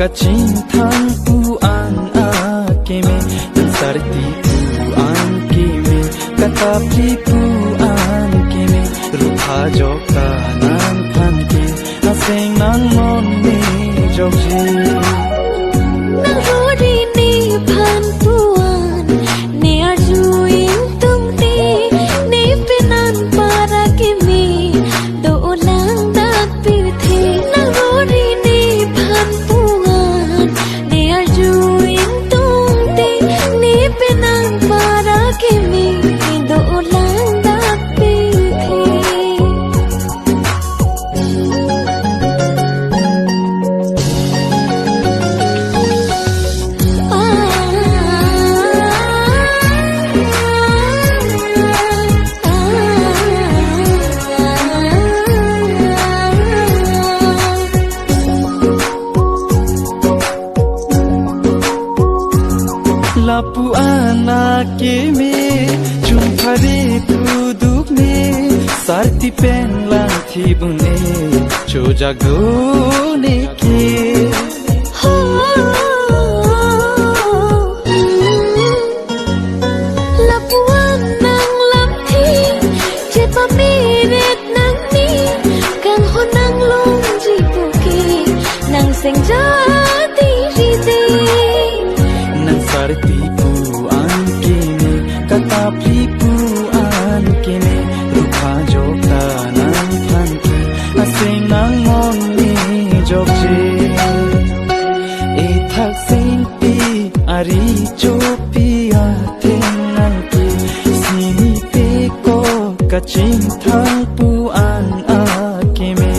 kacintang puan akeme dan sarti puan keme katapli puan keme rupa joka nan panke aseng nang mon ni jokji nang rodi ni pan puan ni ajuin tung ti ni penan para keme do ulang dak pithe nang rodi ni pan puan ni ajuin tung ti ni penan para keme do ulang dak pithe lapu anak keme jumphare tuduk ne sarti pen lanthi bune chojago ne ke lapuan nang lamthi jepa meret nang ni kang honang long jipuki nang sengjati ride nang sarti puan keme katapli puan keme rupa joka nang panke aseng nang mon ni jokje e thak sing pi ari chopi atengan ki sini te ko kacintang puan akeme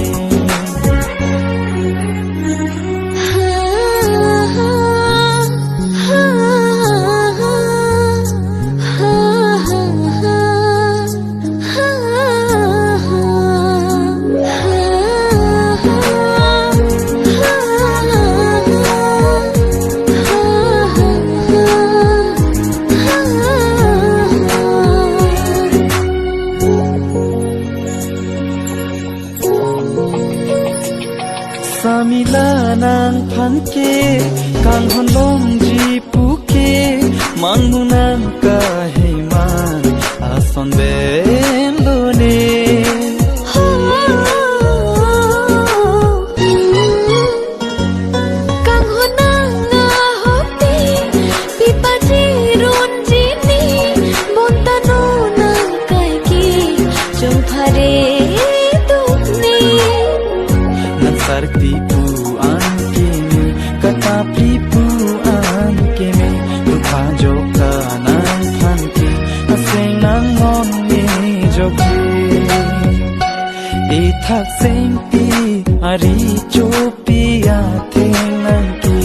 samila nang panke kang honlong ji puke mangnu nang kahiman ason bendone kang honang ngahote pipati ron jini bontano nang kaiki jumphare tukne sarti puan keme katapli puan keme rupa joka nang panke aseng nang mon ni jokje e thak sing pi ari chopi atengan ki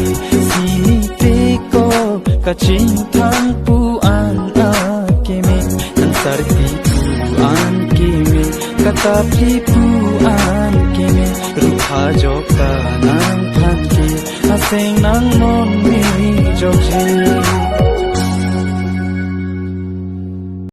sini te ko kacintang puan akeme nang sarti puan keme katapli puan keme rupa joka nang panke aseng nang mon ni jokje